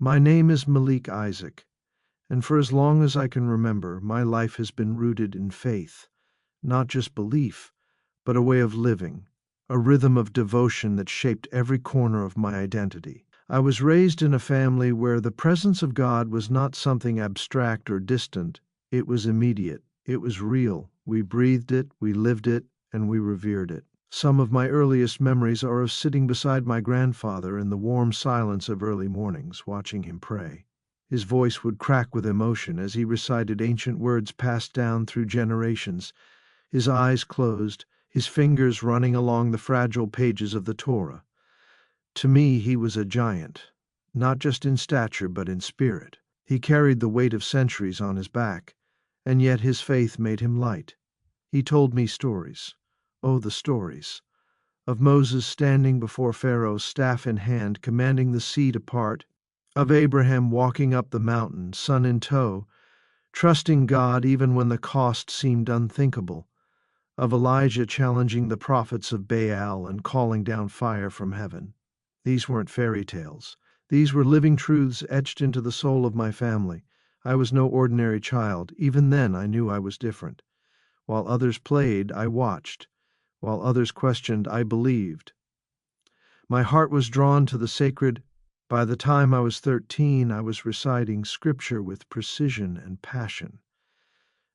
My name is Malik Isaac, and for as long as I can remember, my life has been rooted in faith, not just belief, but a way of living, a rhythm of devotion that shaped every corner of my identity. I was raised in a family where the presence of God was not something abstract or distant. It was immediate. It was real. We breathed it, we lived it, and we revered it. Some of my earliest memories are of sitting beside my grandfather in the warm silence of early mornings, watching him pray. His voice would crack with emotion as he recited ancient words passed down through generations, his eyes closed, his fingers running along the fragile pages of the Torah. To me, he was a giant, not just in stature but in spirit. He carried the weight of centuries on his back, and yet his faith made him light. He told me stories. Oh, the stories of Moses standing before Pharaoh, staff in hand, commanding the sea to part, of Abraham walking up the mountain, son in tow, trusting God even when the cost seemed unthinkable, of Elijah challenging the prophets of Baal and calling down fire from heaven. These weren't fairy tales. These were living truths etched into the soul of my family. I was no ordinary child. Even then I knew I was different. While others played, I watched. While others questioned, I believed. My heart was drawn to the sacred. By the time I was 13, I was reciting scripture with precision and passion.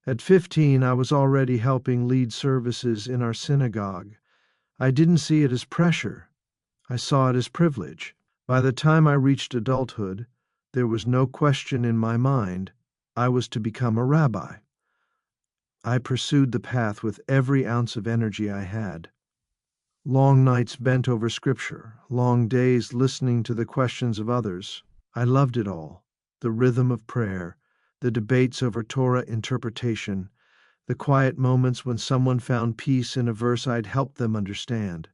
At 15, I was already helping lead services in our synagogue. I didn't see it as pressure. I saw it as privilege. By the time I reached adulthood, there was no question in my mind I was to become a rabbi. I pursued the path with every ounce of energy I had. Long nights bent over scripture, long days listening to the questions of others. I loved it all. The rhythm of prayer, the debates over Torah interpretation, the quiet moments when someone found peace in a verse I'd helped them understand.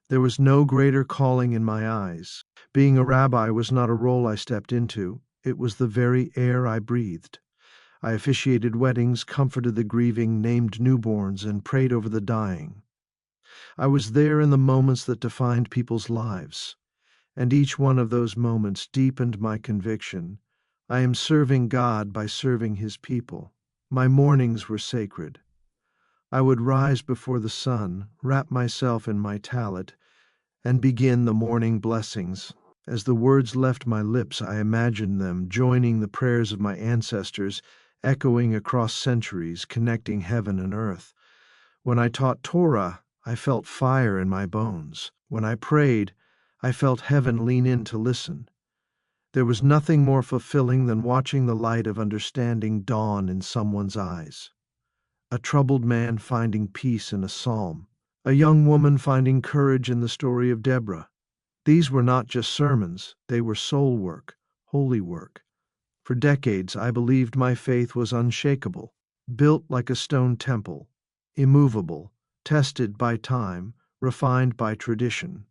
There was no greater calling in my eyes. Being a rabbi was not a role I stepped into. It was the very air I breathed. I officiated weddings, comforted the grieving, named newborns, and prayed over the dying. I was there in the moments that defined people's lives, and each one of those moments deepened my conviction. I am serving God by serving His people. My mornings were sacred. I would rise before the sun, wrap myself in my tallit, and begin the morning blessings. As the words left my lips, I imagined them joining the prayers of my ancestors, echoing across centuries, connecting heaven and earth. When I taught Torah, I felt fire in my bones. When I prayed, I felt heaven lean in to listen. There was nothing more fulfilling than watching the light of understanding dawn in someone's eyes. A troubled man finding peace in a psalm. A young woman finding courage in the story of Deborah. These were not just sermons, they were soul work, holy work. For decades, I believed my faith was unshakable, built like a stone temple, immovable, tested by time, refined by tradition.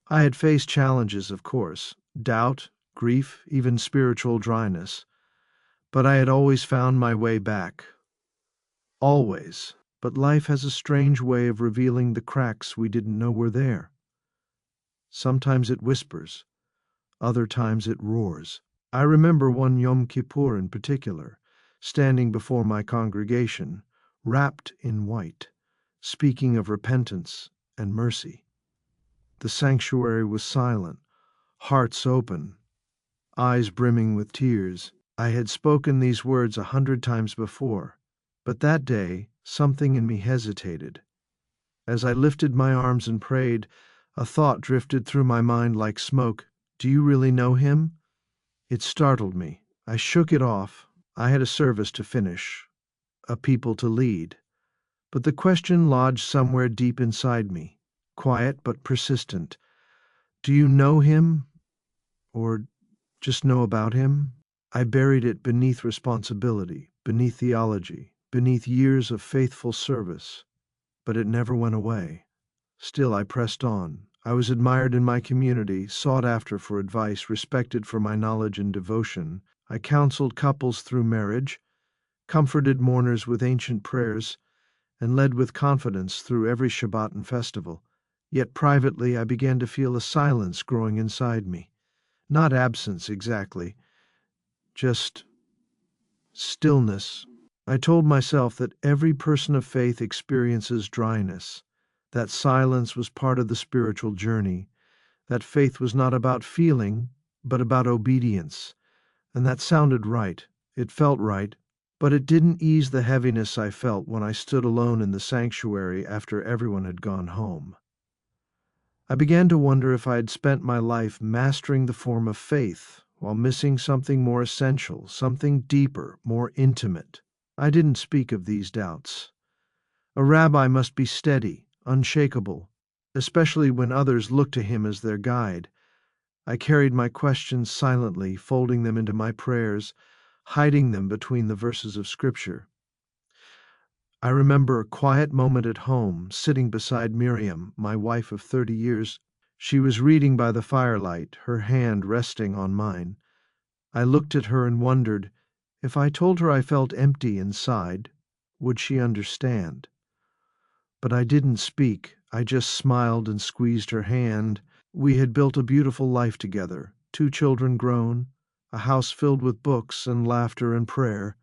I had faced challenges, of course, doubt, grief, even spiritual dryness, but I had always found my way back. Always. But life has a strange way of revealing the cracks we didn't know were there. Sometimes it whispers, other times it roars. I remember one Yom Kippur in particular, standing before my congregation, wrapped in white, speaking of repentance and mercy. The sanctuary was silent, hearts open, eyes brimming with tears. I had spoken these words 100 times before, but that day something in me hesitated. As I lifted my arms and prayed, a thought drifted through my mind like smoke. Do you really know him? It startled me. I shook it off. I had a service to finish, a people to lead. But the question lodged somewhere deep inside me, quiet but persistent. Do you know him? Or just know about him? I buried it beneath responsibility, beneath theology, beneath years of faithful service. But it never went away. Still I pressed on. I was admired in my community, sought after for advice, respected for my knowledge and devotion. I counseled couples through marriage, comforted mourners with ancient prayers, and led with confidence through every Shabbat and festival. Yet privately I began to feel a silence growing inside me, Not absence exactly, just stillness. I told myself that every person of faith experiences dryness, that silence was part of the spiritual journey, that faith was not about feeling, but about obedience. And that sounded right. It felt right. But it didn't ease the heaviness I felt when I stood alone in the sanctuary after everyone had gone home. I began to wonder if I had spent my life mastering the form of faith while missing something more essential, something deeper, more intimate. I didn't speak of these doubts. A rabbi must be steady, unshakable, especially when others look to him as their guide. I carried my questions silently, folding them into my prayers, hiding them between the verses of Scripture. I remember a quiet moment at home, sitting beside Miriam, my wife of 30 years. She was reading by the firelight, her hand resting on mine. I looked at her and wondered, if I told her I felt empty inside, would she understand? But I didn't speak. I just smiled and squeezed her hand. We had built a beautiful life together, 2 children grown, a house filled with books and laughter and prayer.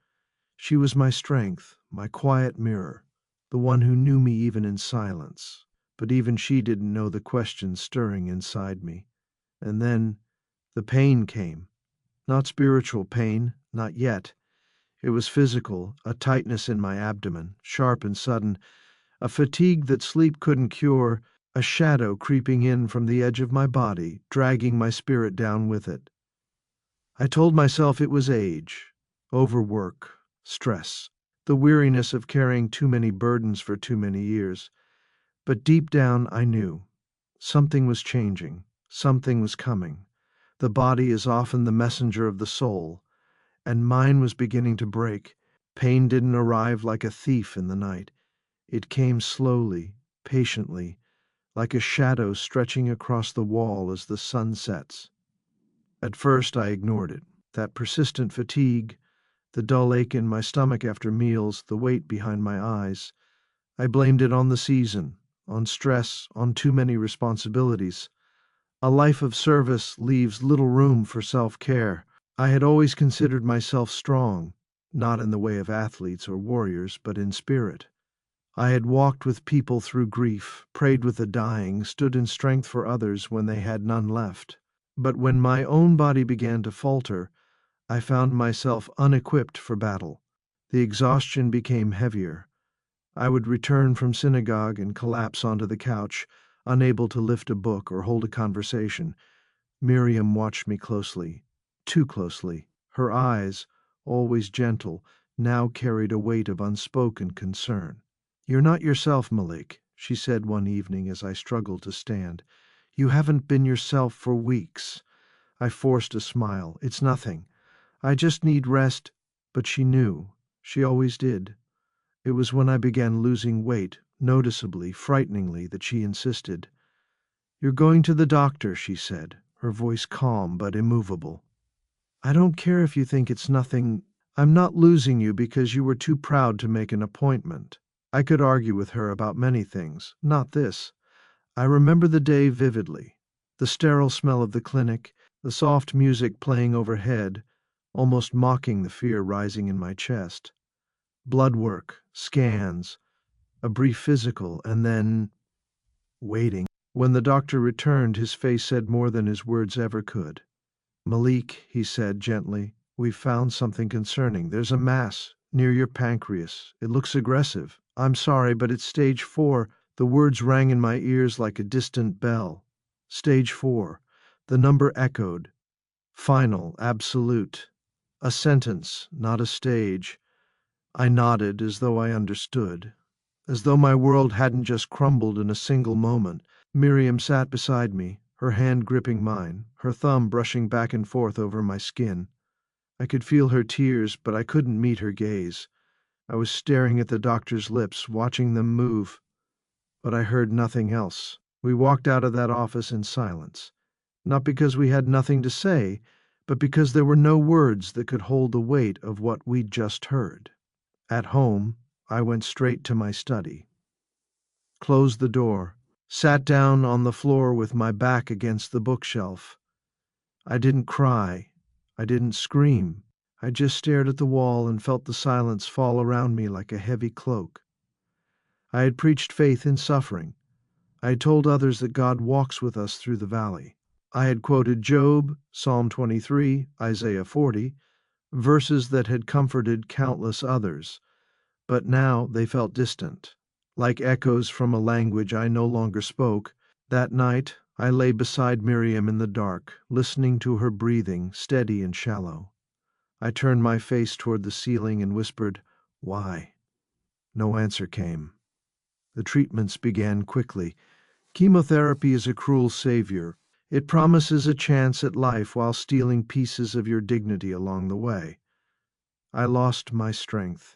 She was my strength, my quiet mirror, the one who knew me even in silence. But even she didn't know the questions stirring inside me. And then the pain came. Not spiritual pain, not yet. It was physical, a tightness in my abdomen, sharp and sudden, a fatigue that sleep couldn't cure, a shadow creeping in from the edge of my body, dragging my spirit down with it. I told myself it was age, overwork, stress, the weariness of carrying too many burdens for too many years. But deep down I knew something was changing, something was coming. The body is often the messenger of the soul, and mine was beginning to break. Pain didn't arrive like a thief in the night. It came slowly, patiently, like a shadow stretching across the wall as the sun sets. At first I ignored it. That persistent fatigue, the dull ache in my stomach after meals, the weight behind my eyes. I blamed it on the season, on stress, on too many responsibilities. A life of service leaves little room for self-care. I had always considered myself strong, not in the way of athletes or warriors, but in spirit. I had walked with people through grief, prayed with the dying, stood in strength for others when they had none left. But when my own body began to falter, I found myself unequipped for battle. The exhaustion became heavier. I would return from synagogue and collapse onto the couch, unable to lift a book or hold a conversation. Miriam watched me closely, too closely. Her eyes, always gentle, now carried a weight of unspoken concern. "You're not yourself, Malik," she said one evening as I struggled to stand. "You haven't been yourself for weeks." I forced a smile. "It's nothing. I just need rest." But she knew. She always did. It was when I began losing weight, noticeably, frighteningly, that she insisted. "You're going to the doctor," she said, her voice calm but immovable. "I don't care if you think it's nothing. I'm not losing you because you were too proud to make an appointment." I could argue with her about many things, not this. I remember the day vividly. The sterile smell of the clinic, the soft music playing overhead, almost mocking the fear rising in my chest. Blood work, scans, a brief physical, and then waiting. When the doctor returned, his face said more than his words ever could. "Malik," he said gently, "we've found something concerning. There's a mass near your pancreas. It looks aggressive. I'm sorry, but it's stage 4. The words rang in my ears like a distant bell. Stage 4. The number echoed. Final, absolute. A sentence, not a stage. I nodded as though I understood, as though my world hadn't just crumbled in a single moment. Miriam sat beside me, her hand gripping mine, her thumb brushing back and forth over my skin. I could feel her tears, but I couldn't meet her gaze. I was staring at the doctor's lips, watching them move, but I heard nothing else. We walked out of that office in silence, not because we had nothing to say, but because there were no words that could hold the weight of what we'd just heard. At home, I went straight to my study, closed the door, sat down on the floor with my back against the bookshelf. I didn't cry. I didn't scream. I just stared at the wall and felt the silence fall around me like a heavy cloak. I had preached faith in suffering. I had told others that God walks with us through the valley. I had quoted Job, Psalm 23, Isaiah 40, verses that had comforted countless others, but now they felt distant, like echoes from a language I no longer spoke. That night I lay beside Miriam in the dark, listening to her breathing, steady and shallow. I turned my face toward the ceiling and whispered, "Why?" No answer came. The treatments began quickly. Chemotherapy is a cruel savior. It promises a chance at life while stealing pieces of your dignity along the way. I lost my strength,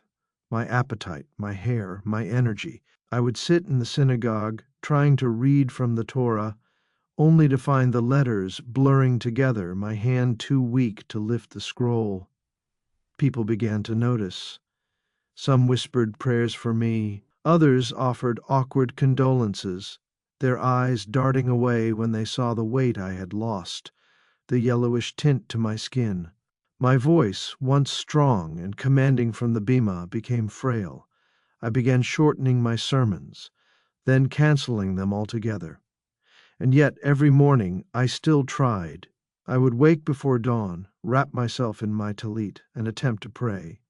my appetite, my hair, my energy. I would sit in the synagogue, trying to read from the Torah, only to find the letters blurring together, my hand too weak to lift the scroll. People began to notice. Some whispered prayers for me. Others offered awkward condolences, their eyes darting away when they saw the weight I had lost, the yellowish tint to my skin. My voice, once strong and commanding from the bima, became frail. I began shortening my sermons, then canceling them altogether. And yet every morning I still tried. I would wake before dawn, wrap myself in my tallit, and attempt to pray.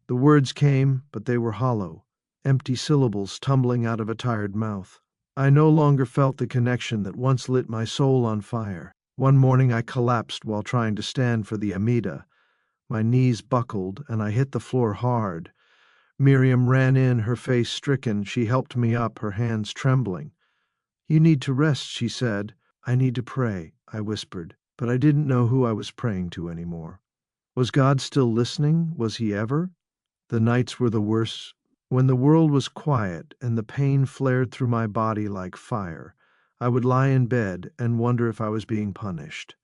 The words came, but they were hollow, empty syllables tumbling out of a tired mouth. I no longer felt the connection that once lit my soul on fire. One morning I collapsed while trying to stand for the Amida. My knees buckled, and I hit the floor hard. Miriam ran in, her face stricken. She helped me up, her hands trembling. "You need to rest," she said. "I need to pray," I whispered, but I didn't know who I was praying to anymore. Was God still listening? Was he ever? The nights were the worst. When the world was quiet and the pain flared through my body like fire, I would lie in bed and wonder if I was being punished.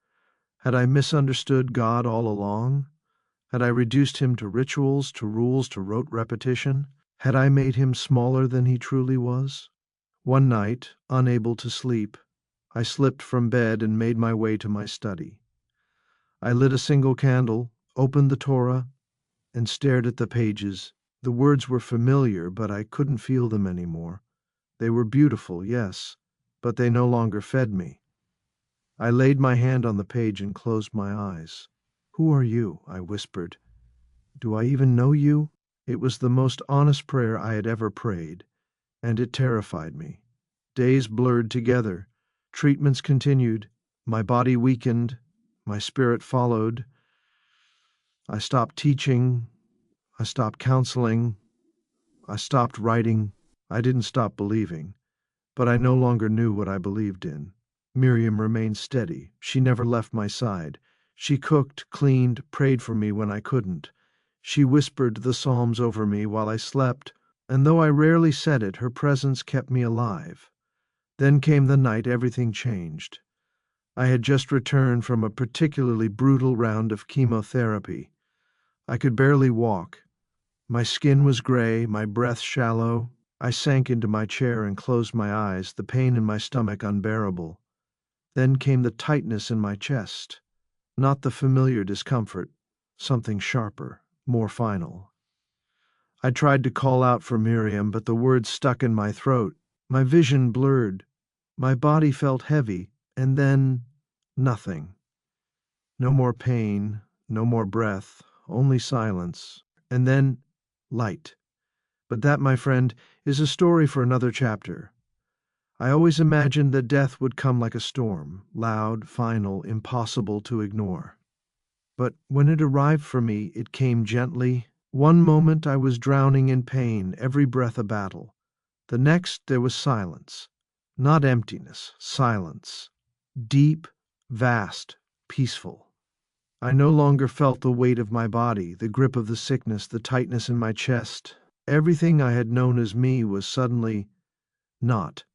Had I misunderstood God all along? Had I reduced him to rituals, to rules, to rote repetition? Had I made him smaller than he truly was? One night, unable to sleep, I slipped from bed and made my way to my study. I lit a single candle, opened the Torah, and stared at the pages. The words were familiar, but I couldn't feel them anymore. They were beautiful, yes, but they no longer fed me. I laid my hand on the page and closed my eyes. "Who are you?" I whispered. "Do I even know you?" It was the most honest prayer I had ever prayed, and it terrified me. Days blurred together. Treatments continued. My body weakened. My spirit followed. I stopped teaching. I stopped counseling. I stopped writing. I didn't stop believing, but I no longer knew what I believed in. Miriam remained steady. She never left my side. She cooked, cleaned, prayed for me when I couldn't. She whispered the Psalms over me while I slept, and though I rarely said it, her presence kept me alive. Then came the night everything changed. I had just returned from a particularly brutal round of chemotherapy. I could barely walk. My skin was gray, my breath shallow. I sank into my chair and closed my eyes, the pain in my stomach unbearable. Then came the tightness in my chest. Not the familiar discomfort, something sharper, more final. I tried to call out for Miriam, but the words stuck in my throat. My vision blurred. My body felt heavy, and then nothing. No more pain, no more breath, only silence, and then light. But that, my friend, is a story for another chapter. I always imagined that death would come like a storm, loud, final, impossible to ignore. But when it arrived for me, it came gently. One moment I was drowning in pain, every breath a battle. The next there was silence. Not emptiness, silence. Deep, vast, peaceful. I no longer felt the weight of my body, the grip of the sickness, the tightness in my chest. Everything I had known as me was suddenly not.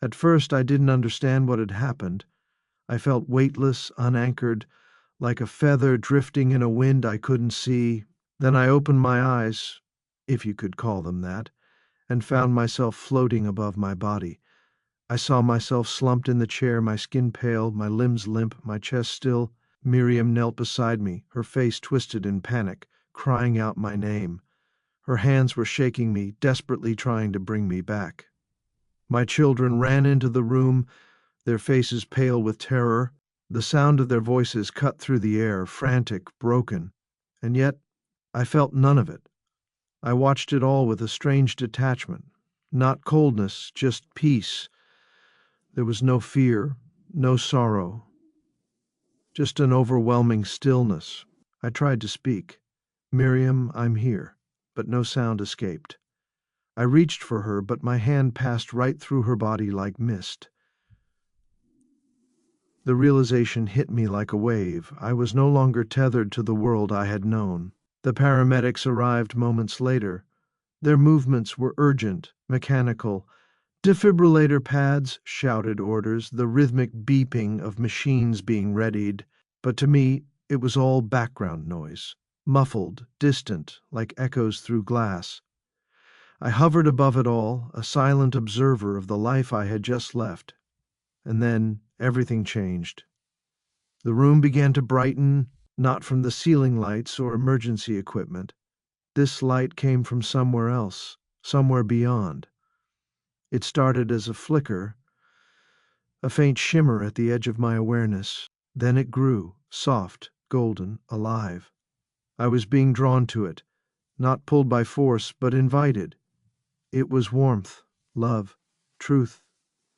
At first I didn't understand what had happened. I felt weightless, unanchored, like a feather drifting in a wind I couldn't see. Then I opened my eyes, if you could call them that, and found myself floating above my body. I saw myself slumped in the chair, my skin pale, my limbs limp, my chest still. Miriam knelt beside me, her face twisted in panic, crying out my name. Her hands were shaking me, desperately trying to bring me back. My children ran into the room, their faces pale with terror. The sound of their voices cut through the air, frantic, broken. And yet, I felt none of it. I watched it all with a strange detachment. Not coldness, just peace. There was no fear, no sorrow, just an overwhelming stillness. I tried to speak. "Miriam, I'm here." But no sound escaped. I reached for her, but my hand passed right through her body like mist. The realization hit me like a wave. I was no longer tethered to the world I had known. The paramedics arrived moments later. Their movements were urgent, mechanical. "Defibrillator pads," shouted orders, the rhythmic beeping of machines being readied. But to me, it was all background noise, muffled, distant, like echoes through glass. I hovered above it all, a silent observer of the life I had just left. And then everything changed. The room began to brighten, not from the ceiling lights or emergency equipment. This light came from somewhere else, somewhere beyond. It started as a flicker, a faint shimmer at the edge of my awareness. Then it grew, soft, golden, alive. I was being drawn to it, not pulled by force, but invited. It was warmth, love, truth.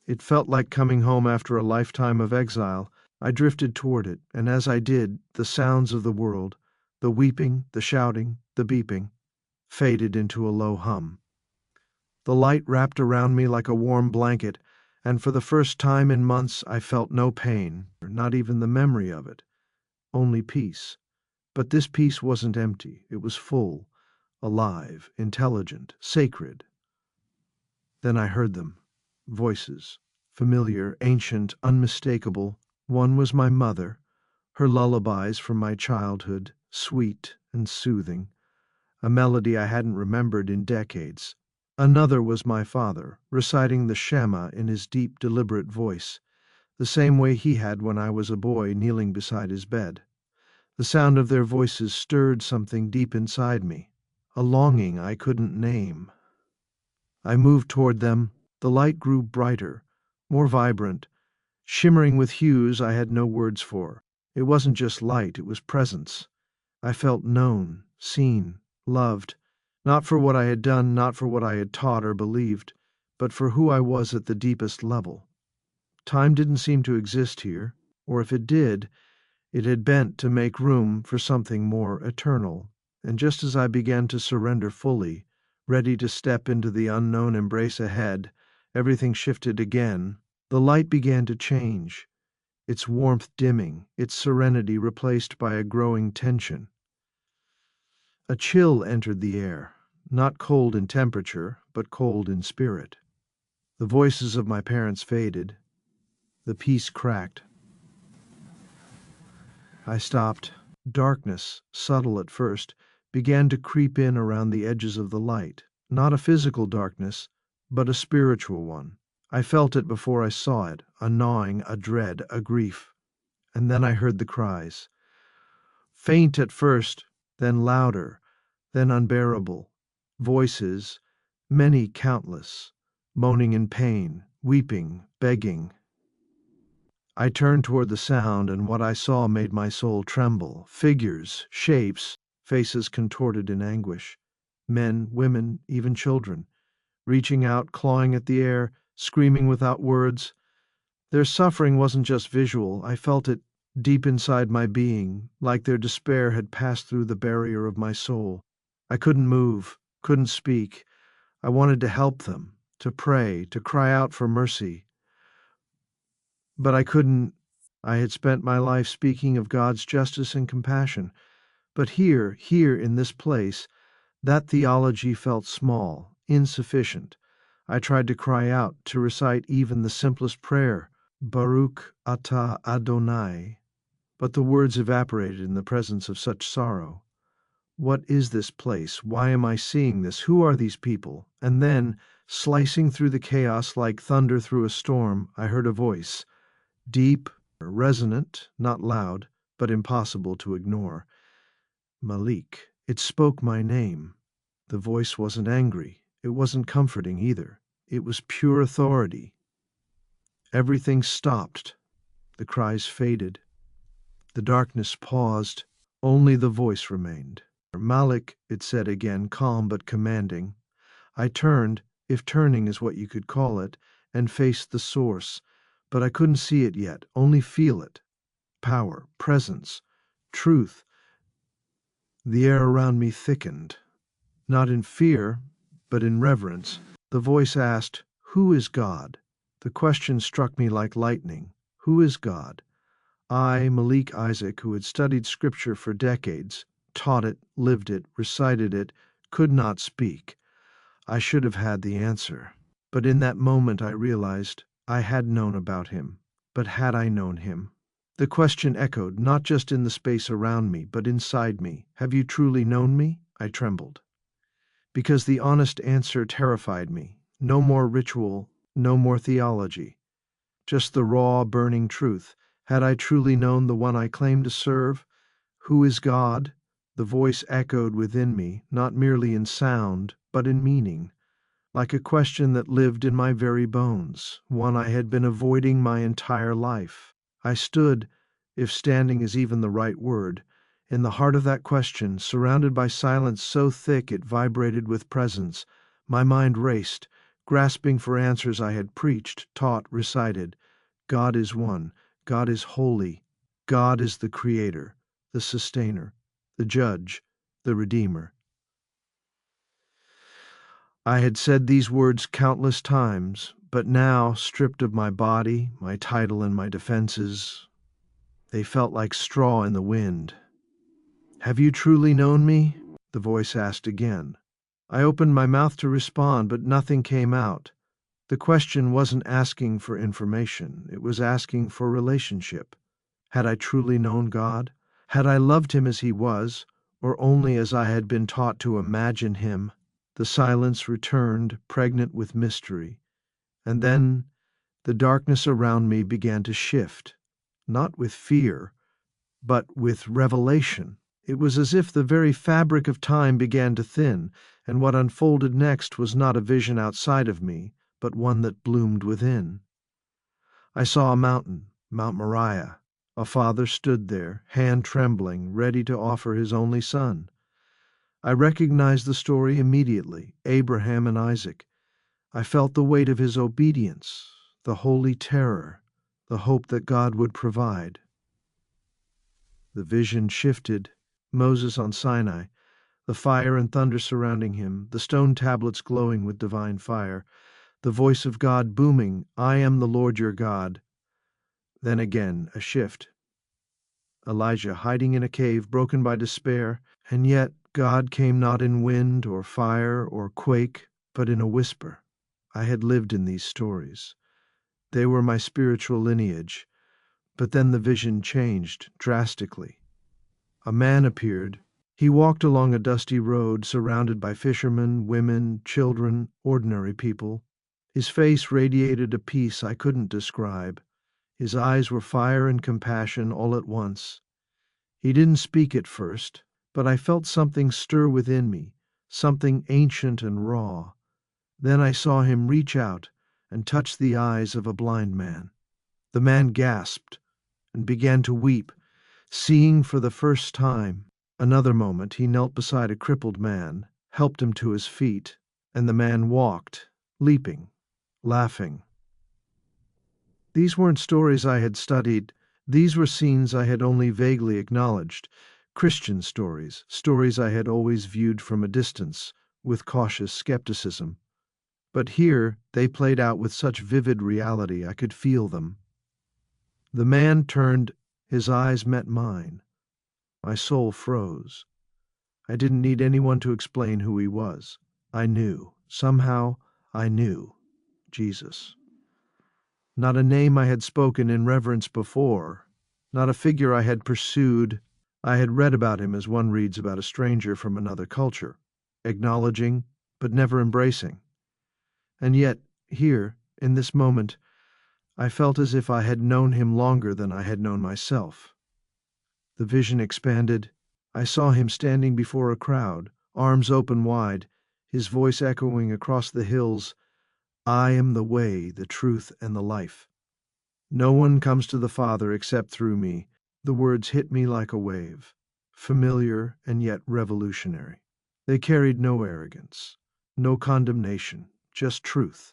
It felt like coming home after a lifetime of exile. I drifted toward it, and as I did, the sounds of the world, the weeping, the shouting, the beeping, faded into a low hum. The light wrapped around me like a warm blanket, and for the first time in months I felt no pain, not even the memory of it, only peace. But this peace wasn't empty. It was full, alive, intelligent, sacred. Then I heard them. Voices. Familiar, ancient, unmistakable. One was my mother, her lullabies from my childhood, sweet and soothing, a melody I hadn't remembered in decades. Another was my father, reciting the Shema in his deep, deliberate voice, the same way he had when I was a boy kneeling beside his bed. The sound of their voices stirred something deep inside me, a longing I couldn't name. I moved toward them. The light grew brighter, more vibrant, shimmering with hues I had no words for. It wasn't just light, it was presence. I felt known, seen, loved, not for what I had done, not for what I had taught or believed, but for who I was at the deepest level. Time didn't seem to exist here, or if it did, it had bent to make room for something more eternal. And just as I began to surrender fully, ready to step into the unknown embrace ahead, everything shifted again. The light began to change, its warmth dimming, its serenity replaced by a growing tension. A chill entered the air, not cold in temperature, but cold in spirit. The voices of my parents faded. The peace cracked. I stopped. Darkness, subtle at first, began to creep in around the edges of the light. Not a physical darkness, but a spiritual one. I felt it before I saw it, a gnawing, a dread, a grief. And then I heard the cries. Faint at first, then louder, then unbearable. Voices, many, countless, moaning in pain, weeping, begging. I turned toward the sound, and what I saw made my soul tremble. Figures, shapes, faces contorted in anguish. Men, women, even children, reaching out, clawing at the air, screaming without words. Their suffering wasn't just visual. I felt it deep inside my being, like their despair had passed through the barrier of my soul. I couldn't move, couldn't speak. I wanted to help them, to pray, to cry out for mercy. But I couldn't. I had spent my life speaking of God's justice and compassion. But here in this place, that theology felt small, insufficient. I tried to cry out, to recite even the simplest prayer, Baruch atah Adonai. But the words evaporated in the presence of such sorrow. What is this place? Why am I seeing this? Who are these people? And then, Slicing through the chaos like thunder through a storm, I heard a voice, deep, resonant, not loud, but impossible to ignore. Malik. It spoke my name. The voice wasn't angry. It wasn't comforting either. It was pure authority. Everything stopped. The cries faded. The darkness paused. Only the voice remained. Malik, it said again, calm but commanding. I turned, if turning is what you could call it, and faced the source, but I couldn't see it yet, only feel it. Power, presence, truth. The air around me thickened. Not in fear, but in reverence. The voice asked, "Who is God?" The question struck me like lightning. Who is God? I, Malik Isaac, who had studied Scripture for decades, taught it, lived it, recited it, could not speak. I should have had the answer. But in that moment I realized I had known about him. But had I known him? The question echoed, not just in the space around me, but inside me. Have you truly known me? I trembled. Because the honest answer terrified me. No more ritual, no more theology. Just the raw, burning truth. Had I truly known the one I claimed to serve? Who is God? The voice echoed within me, not merely in sound, but in meaning, like a question that lived in my very bones, one I had been avoiding my entire life. I stood, if standing is even the right word, in the heart of that question, surrounded by silence so thick it vibrated with presence. My mind raced, grasping for answers I had preached, taught, recited. God is one. God is holy. God is the creator, the sustainer, the judge, the redeemer. I had said these words countless times, but now, stripped of my body, my title, and my defenses, they felt like straw in the wind. "Have you truly known me?" the voice asked again. I opened my mouth to respond, but nothing came out. The question wasn't asking for information. It was asking for relationship. Had I truly known God? Had I loved him as he was, or only as I had been taught to imagine him? The silence returned, pregnant with mystery. And then the darkness around me began to shift, not with fear, but with revelation. It was as if the very fabric of time began to thin, and what unfolded next was not a vision outside of me, but one that bloomed within. I saw a mountain, Mount Moriah. A father stood there, hand trembling, ready to offer his only son. I recognized the story immediately, Abraham and Isaac. I felt the weight of his obedience, the holy terror, the hope that God would provide. The vision shifted. Moses on Sinai, the fire and thunder surrounding him, the stone tablets glowing with divine fire, the voice of God booming, "I am the Lord your God." Then again a shift. Elijah hiding in a cave, broken by despair, and yet God came not in wind or fire or quake, but in a whisper. I had lived in these stories. They were my spiritual lineage. But then the vision changed drastically. A man appeared. He walked along a dusty road surrounded by fishermen, women, children, ordinary people. His face radiated a peace I couldn't describe. His eyes were fire and compassion all at once. He didn't speak at first, but I felt something stir within me, something ancient and raw. Then I saw him reach out and touch the eyes of a blind man. The man gasped and began to weep, seeing for the first time. Another moment he knelt beside a crippled man, helped him to his feet, and the man walked, leaping, laughing. These weren't stories I had studied. These were scenes I had only vaguely acknowledged. Christian stories, stories I had always viewed from a distance, with cautious skepticism. But here they played out with such vivid reality I could feel them. The man turned, his eyes met mine. My soul froze. I didn't need anyone to explain who he was. I knew. Somehow, I knew. Jesus. Not a name I had spoken in reverence before, not a figure I had pursued. I had read about him as one reads about a stranger from another culture, acknowledging, but never embracing. And yet, here, in this moment, I felt as if I had known him longer than I had known myself. The vision expanded. I saw him standing before a crowd, arms open wide, his voice echoing across the hills, "I am the way, the truth, and the life. No one comes to the Father except through me." The words hit me like a wave, familiar and yet revolutionary. They carried no arrogance, no condemnation, just truth.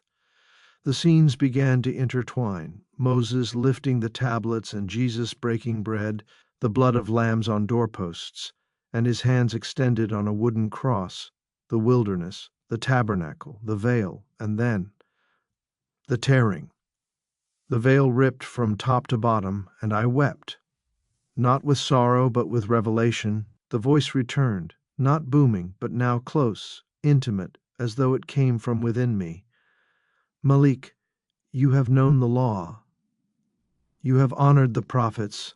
The scenes began to intertwine, Moses lifting the tablets and Jesus breaking bread, the blood of lambs on doorposts, and his hands extended on a wooden cross, the wilderness, the tabernacle, the veil, and then the tearing. The veil ripped from top to bottom, and I wept. Not with sorrow, but with revelation. The voice returned, not booming, but now close, intimate, as though it came from within me. "Malik, you have known the law. You have honored the prophets,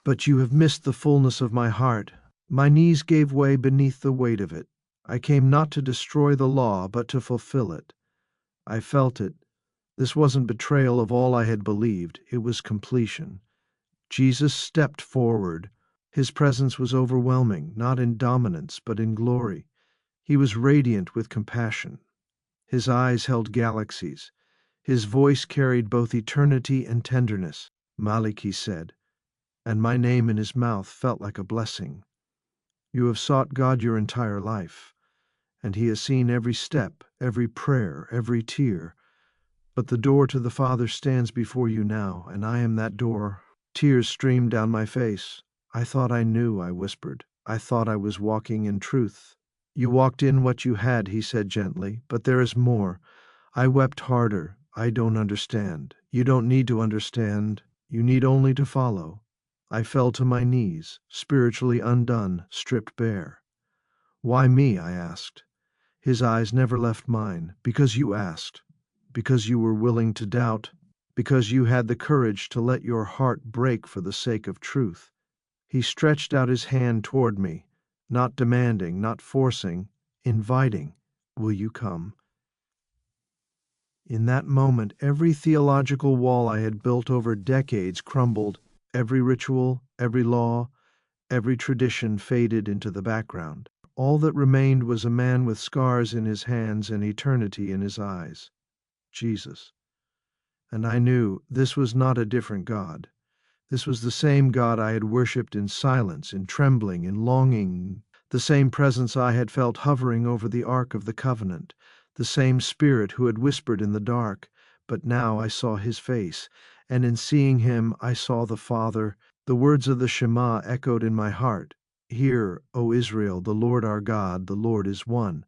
but you have missed the fullness of my heart. My knees gave way beneath the weight of it. I came not to destroy the law, but to fulfill it. I felt it. This wasn't betrayal of all I had believed. It was completion." Jesus stepped forward. His presence was overwhelming, not in dominance, but in glory. He was radiant with compassion. His eyes held galaxies. His voice carried both eternity and tenderness. "Malik," he said, and my name in his mouth felt like a blessing. "You have sought God your entire life, and he has seen every step, every prayer, every tear. But the door to the Father stands before you now, and I am that door." Tears streamed down my face. "I thought I knew," I whispered. "I thought I was walking in truth." "You walked in what you had," he said gently, "but there is more. I wept harder. I don't understand. You don't need to understand. You need only to follow." I fell to my knees, spiritually undone, stripped bare. "Why me?" I asked. His eyes never left mine. "Because you asked. Because you were willing to doubt. Because you had the courage to let your heart break for the sake of truth." He stretched out his hand toward me, not demanding, not forcing, inviting. "Will you come?" In that moment, every theological wall I had built over decades crumbled. Every ritual, every law, every tradition faded into the background. All that remained was a man with scars in his hands and eternity in his eyes. Jesus. And I knew this was not a different God. This was the same God I had worshipped in silence, in trembling, in longing, the same presence I had felt hovering over the Ark of the Covenant, the same Spirit who had whispered in the dark. But now I saw his face, and in seeing him I saw the Father. The words of the Shema echoed in my heart. "Hear, O Israel, the Lord our God, the Lord is one."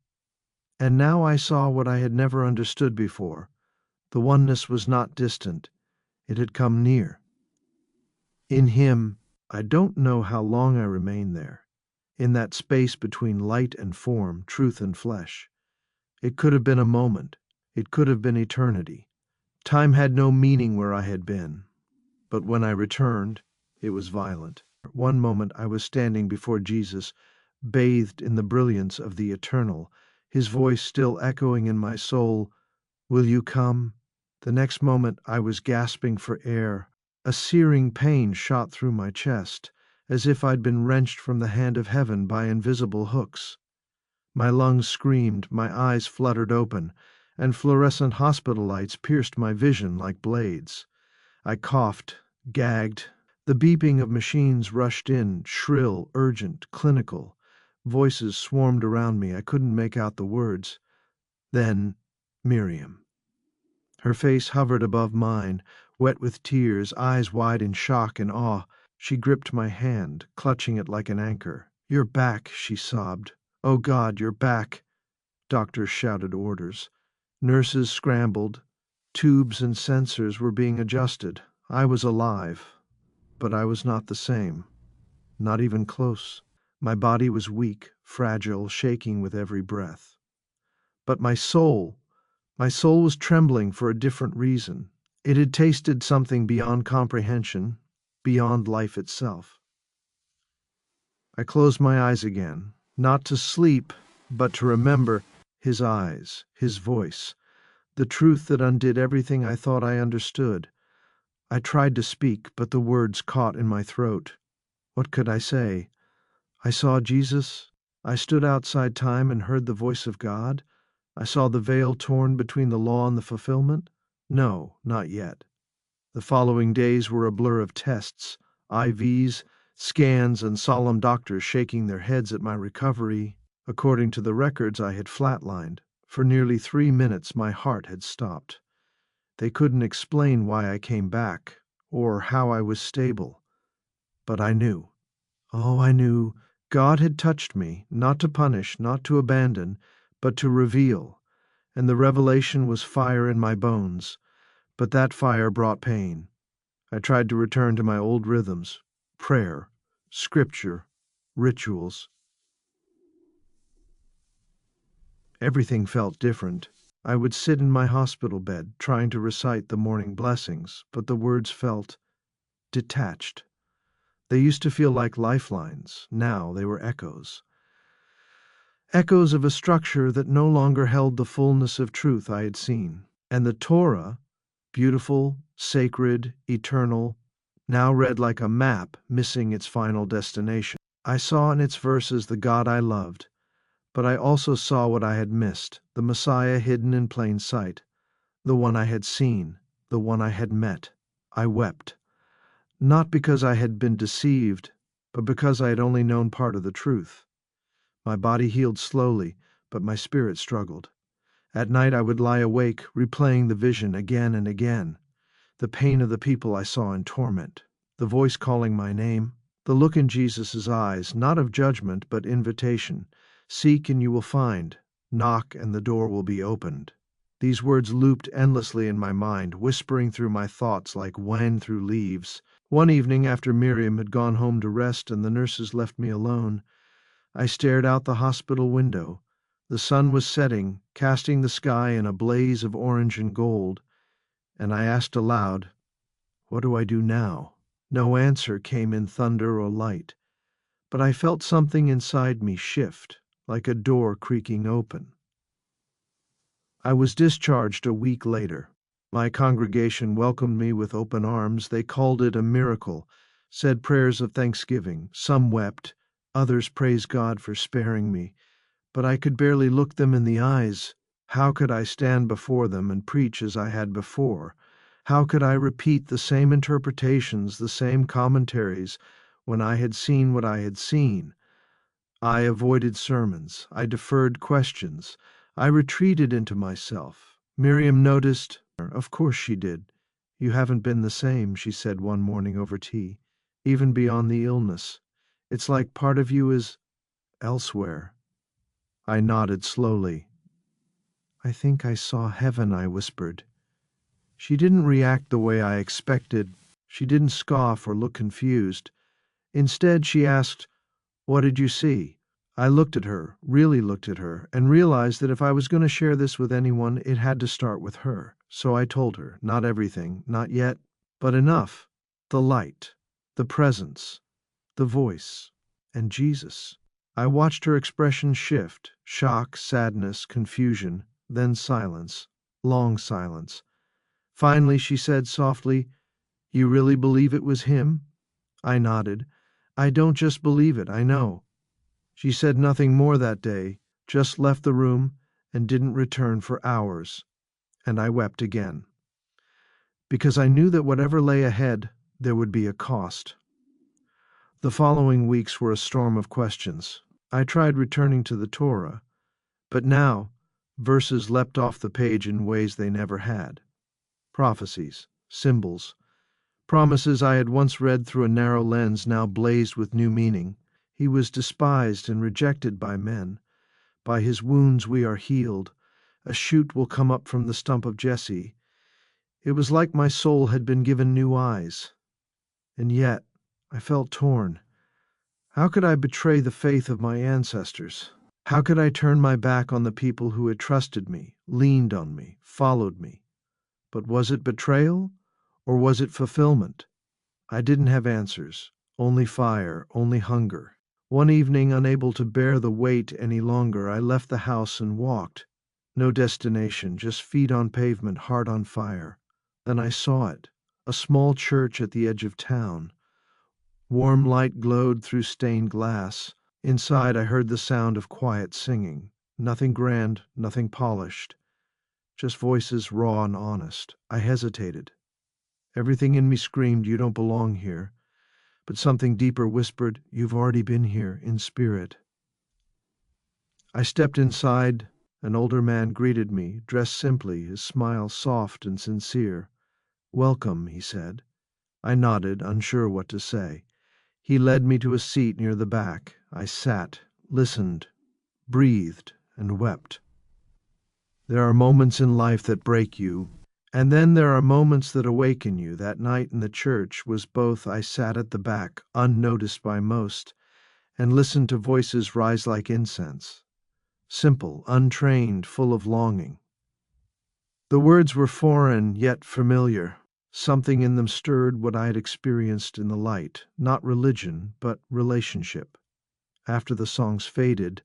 And now I saw what I had never understood before. The oneness was not distant. It had come near. In him, I don't know how long I remained there, in that space between light and form, truth and flesh. It could have been a moment. It could have been eternity. Time had no meaning where I had been. But when I returned, it was violent. One moment I was standing before Jesus, bathed in the brilliance of the eternal, his voice still echoing in my soul, "Will you come?" The next moment I was gasping for air. A searing pain shot through my chest, as if I'd been wrenched from the hand of heaven by invisible hooks. My lungs screamed, my eyes fluttered open, and fluorescent hospital lights pierced my vision like blades. I coughed, gagged. The beeping of machines rushed in, shrill, urgent, clinical. Voices swarmed around me. I couldn't make out the words. Then Miriam. Her face hovered above mine, wet with tears, eyes wide in shock and awe. She gripped my hand, clutching it like an anchor. "You're back," she sobbed. "Oh God, you're back." Doctors shouted orders. Nurses scrambled. Tubes and sensors were being adjusted. I was alive, but I was not the same. Not even close. My body was weak, fragile, shaking with every breath. But my soul was trembling for a different reason. It had tasted something beyond comprehension, beyond life itself. I closed my eyes again, not to sleep, but to remember. his eyes, his voice, the truth that undid everything I thought I understood. I tried to speak, but the words caught in my throat. What could I say? I saw Jesus. I stood outside time and heard the voice of God. I saw the veil torn between the law and the fulfillment. No, not yet. The following days were a blur of tests, IVs, scans, and solemn doctors shaking their heads at my recovery. According to the records, I had flatlined. For nearly 3 minutes, my heart had stopped. They couldn't explain why I came back or how I was stable. But I knew. Oh, I knew. God had touched me, not to punish, not to abandon, but to reveal. And the revelation was fire in my bones. But that fire brought pain. I tried to return to my old rhythms: prayer, scripture, rituals. Everything felt different. I would sit in my hospital bed, trying to recite the morning blessings, but the words felt detached. They used to feel like lifelines. Now they were echoes. Echoes of a structure that no longer held the fullness of truth I had seen. And the Torah, beautiful, sacred, eternal, now read like a map missing its final destination. I saw in its verses the God I loved, but I also saw what I had missed, the Messiah hidden in plain sight, the one I had seen, the one I had met. I wept, not because I had been deceived, but because I had only known part of the truth. My body healed slowly, but my spirit struggled. At night I would lie awake, replaying the vision again and again. The pain of the people I saw in torment, the voice calling my name, the look in Jesus' eyes, not of judgment but invitation. Seek and you will find. Knock and the door will be opened. These words looped endlessly in my mind, whispering through my thoughts like wind through leaves. One evening, after Miriam had gone home to rest and the nurses left me alone, I stared out the hospital window. The sun was setting, casting the sky in a blaze of orange and gold, and I asked aloud, "What do I do now?" No answer came in thunder or light, but I felt something inside me shift, like a door creaking open. I was discharged a week later. My congregation welcomed me with open arms. They called it a miracle, said prayers of thanksgiving. Some wept, others praised God for sparing me, but I could barely look them in the eyes. How could I stand before them and preach as I had before? How could I repeat the same interpretations, the same commentaries, when I had seen what I had seen? I avoided sermons. I deferred questions. I retreated into myself. Miriam noticed. Of course she did. "You haven't been the same," she said one morning over tea, "even beyond the illness. It's like part of you is elsewhere." I nodded slowly. "I think I saw heaven," I whispered. She didn't react the way I expected. She didn't scoff or look confused. Instead, she asked, "What did you see?" I looked at her, really looked at her, and realized that if I was going to share this with anyone, it had to start with her. So I told her, not everything, not yet, but enough. The light, the presence, the voice, and Jesus. I watched her expression shift: shock, sadness, confusion, then silence, long silence. Finally, she said softly, "You really believe it was him?" I nodded. "I don't just believe it, I know." She said nothing more that day, just left the room and didn't return for hours. And I wept again, because I knew that whatever lay ahead, there would be a cost. The following weeks were a storm of questions. I tried returning to the Torah, but now verses leapt off the page in ways they never had. Prophecies, symbols, promises I had once read through a narrow lens now blazed with new meaning. He was despised and rejected by men. By his wounds we are healed. A shoot will come up from the stump of Jesse. It was like my soul had been given new eyes. And yet I felt torn. How could I betray the faith of my ancestors? How could I turn my back on the people who had trusted me, leaned on me, followed me? But was it betrayal, or was it fulfillment? I didn't have answers, only fire, only hunger. One evening, unable to bear the weight any longer, I left the house and walked. No destination, just feet on pavement, heart on fire. Then I saw it, a small church at the edge of town. Warm light glowed through stained glass. Inside I heard the sound of quiet singing. Nothing grand, nothing polished. Just voices raw and honest. I hesitated. Everything in me screamed, "You don't belong here." But something deeper whispered, "You've already been here, in spirit." I stepped inside. An older man greeted me, dressed simply, his smile soft and sincere. "Welcome," he said. I nodded, unsure what to say. He led me to a seat near the back. I sat, listened, breathed, and wept. There are moments in life that break you, and then there are moments that awaken you. That night in the church was both. I sat at the back, unnoticed by most, and listened to voices rise like incense. Simple, untrained, full of longing. The words were foreign, yet familiar. Something in them stirred what I had experienced in the light, not religion, but relationship. After the songs faded,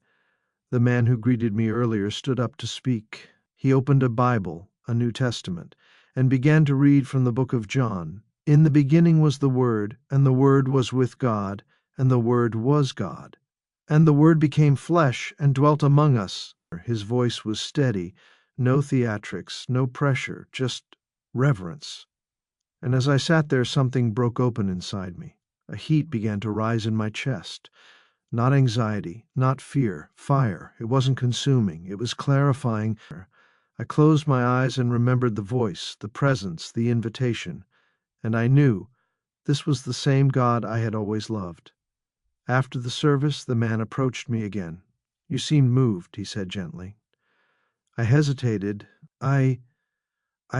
the man who greeted me earlier stood up to speak. He opened a Bible, a New Testament, and began to read from the book of John. "In the beginning was the Word, and the Word was with God, and the Word was God. And the Word became flesh and dwelt among us." His voice was steady, no theatrics, no pressure, just reverence. And as I sat there, something broke open inside me. A heat began to rise in my chest. Not anxiety, not fear, fire. It wasn't consuming, it was clarifying. I closed my eyes and remembered the voice, the presence, the invitation. And I knew this was the same God I had always loved. After the service, the man approached me again. "You seemed moved," he said gently. I hesitated. I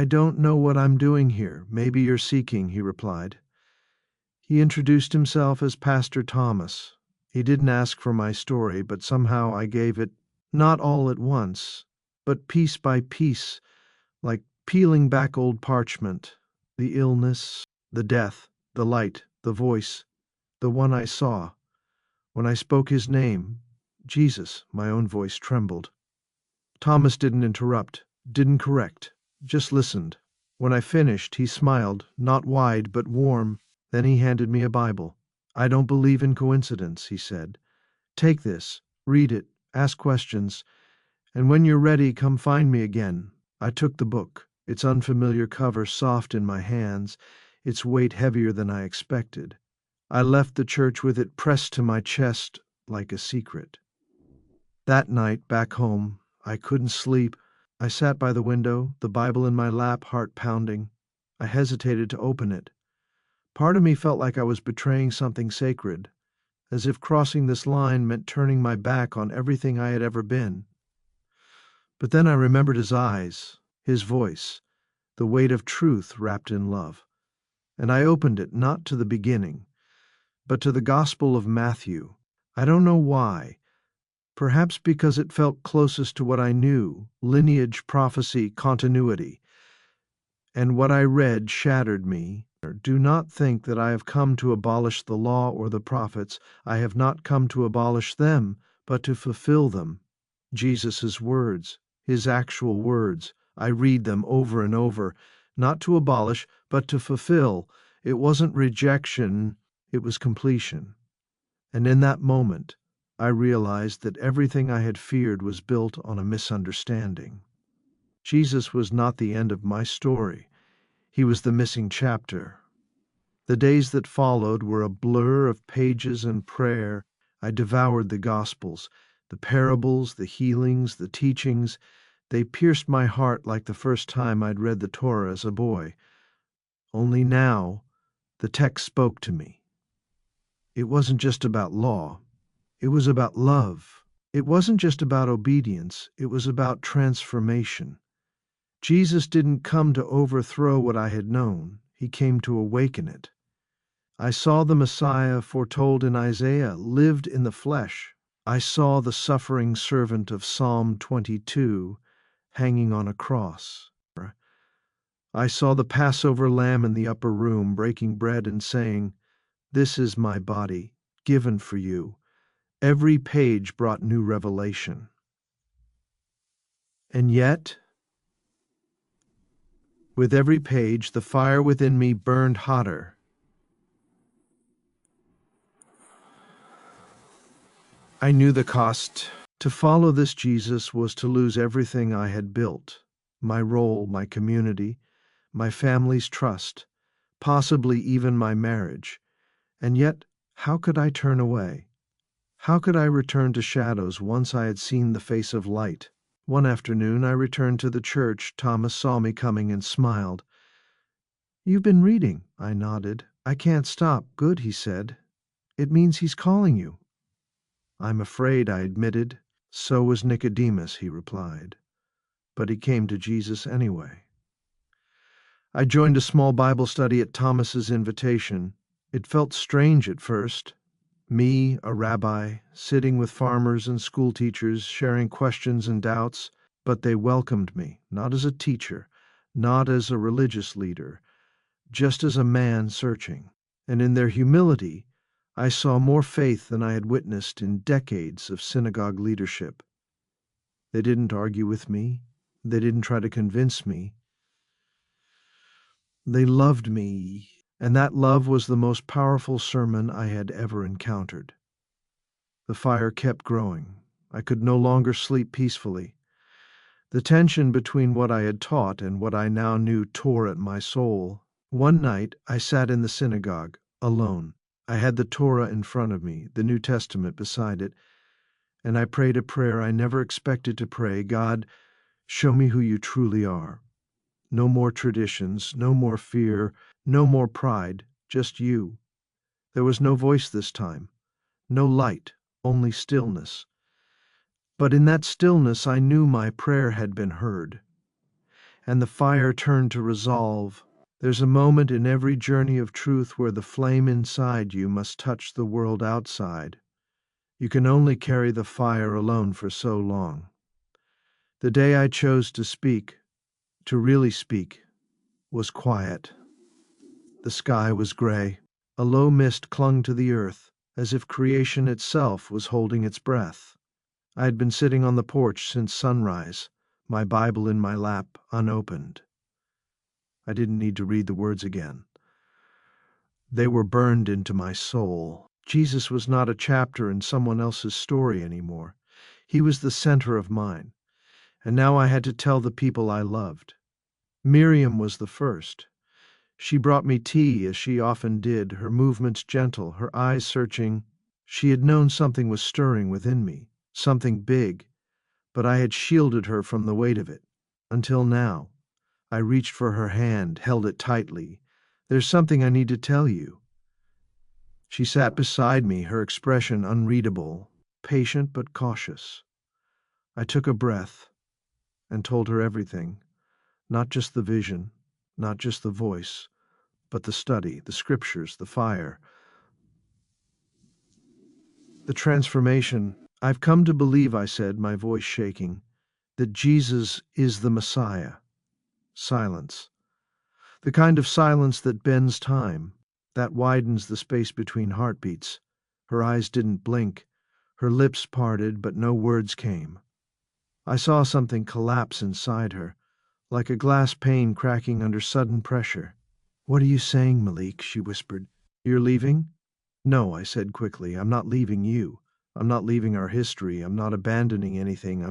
don't know what I'm doing here. Maybe you're seeking," he replied. He introduced himself as Pastor Thomas. He didn't ask for my story, but somehow I gave it, not all at once, but piece by piece, like peeling back old parchment. The illness, the death, the light, the voice, the one I saw. When I spoke his name, Jesus, my own voice trembled. Thomas didn't interrupt, didn't correct, just listened. When I finished, he smiled, not wide but warm. Then he handed me a Bible. "I don't believe in coincidence," he said. "Take this, read it, ask questions, and when you're ready, come find me again." I took the book, its unfamiliar cover soft in my hands, its weight heavier than I expected. I left the church with it pressed to my chest like a secret. That night, back home, I couldn't sleep. I sat by the window, the Bible in my lap, heart pounding. I hesitated to open it. Part of me felt like I was betraying something sacred, as if crossing this line meant turning my back on everything I had ever been. But then I remembered his eyes, his voice, the weight of truth wrapped in love. And I opened it not to the beginning, but to the Gospel of Matthew. I don't know why. Perhaps because it felt closest to what I knew, lineage, prophecy, continuity. And what I read shattered me. "Do not think that I have come to abolish the law or the prophets. I have not come to abolish them, but to fulfill them." Jesus' words, his actual words. I read them over and over, not to abolish, but to fulfill. It wasn't rejection, it was completion. And in that moment, I realized that everything I had feared was built on a misunderstanding. Jesus was not the end of my story. He was the missing chapter. The days that followed were a blur of pages and prayer. I devoured the Gospels, the parables, the healings, the teachings. They pierced my heart like the first time I'd read the Torah as a boy. Only now, the text spoke to me. It wasn't just about law. It was about love. It wasn't just about obedience. It was about transformation. Jesus didn't come to overthrow what I had known. He came to awaken it. I saw the Messiah foretold in Isaiah lived in the flesh. I saw the suffering servant of Psalm 22 hanging on a cross. I saw the Passover lamb in the upper room breaking bread and saying, "This is my body, given for you." Every page brought new revelation. And yet, with every page, the fire within me burned hotter. I knew the cost. To follow this Jesus was to lose everything I had built, my role, my community, my family's trust, possibly even my marriage. And yet, how could I turn away? How could I return to shadows once I had seen the face of light? One afternoon I returned to the church. Thomas saw me coming and smiled. "You've been reading," I nodded. "I can't stop." "Good," he said. "It means he's calling you." "I'm afraid," I admitted. "So was Nicodemus," he replied. But he came to Jesus anyway. I joined a small Bible study at Thomas's invitation. It felt strange at first. Me, a rabbi, sitting with farmers and school teachers, sharing questions and doubts, but they welcomed me, not as a teacher, not as a religious leader, just as a man searching. And in their humility, I saw more faith than I had witnessed in decades of synagogue leadership. They didn't argue with me. They didn't try to convince me. They loved me, and that love was the most powerful sermon I had ever encountered. The fire kept growing. I could no longer sleep peacefully. The tension between what I had taught and what I now knew tore at my soul. One night I sat in the synagogue, alone. I had the Torah in front of me, the New Testament beside it, and I prayed a prayer I never expected to pray. God, show me who you truly are. No more traditions, no more fear, no more pride, just you. There was no voice this time, no light, only stillness. But in that stillness I knew my prayer had been heard, and the fire turned to resolve. There's a moment in every journey of truth where the flame inside you must touch the world outside. You can only carry the fire alone for so long. The day I chose to speak, to really speak, was quiet. The sky was gray. A low mist clung to the earth, as if creation itself was holding its breath. I had been sitting on the porch since sunrise, my Bible in my lap, unopened. I didn't need to read the words again. They were burned into my soul. Jesus was not a chapter in someone else's story anymore. He was the center of mine, and now I had to tell the people I loved. Miriam was the first. She brought me tea, as she often did, her movements gentle, her eyes searching. She had known something was stirring within me, something big, but I had shielded her from the weight of it. Until now, I reached for her hand, held it tightly. "There's something I need to tell you." She sat beside me, her expression unreadable, patient but cautious. I took a breath and told her everything, not just the vision, not just the voice, but the study, the scriptures, the fire, the transformation. "I've come to believe," I said, my voice shaking, "that Jesus is the Messiah." Silence. The kind of silence that bends time, that widens the space between heartbeats. Her eyes didn't blink. Her lips parted, but no words came. I saw something collapse inside her, like a glass pane cracking under sudden pressure. "What are you saying, Malik?" she whispered. "You're leaving?" "No," I said quickly. "I'm not leaving you. I'm not leaving our history. I'm not abandoning anything.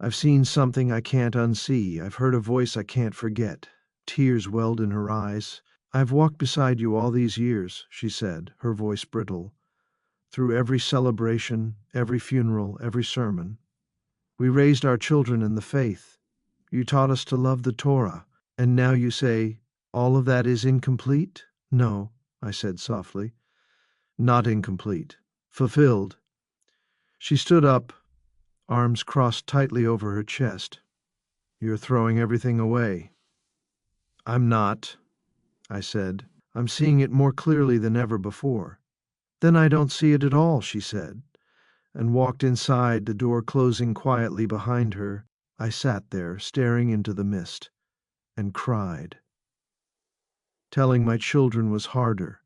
I've seen something I can't unsee. I've heard a voice I can't forget." Tears welled in her eyes. "I've walked beside you all these years," she said, her voice brittle, "through every celebration, every funeral, every sermon. We raised our children in the faith. You taught us to love the Torah. And now you say, all of that is incomplete?" "No," I said softly. "Not incomplete. Fulfilled." She stood up, arms crossed tightly over her chest. "You're throwing everything away." "I'm not," I said. "I'm seeing it more clearly than ever before." "Then I don't see it at all," she said, and walked inside, the door closing quietly behind her. I sat there, staring into the mist, and cried. Telling my children was harder.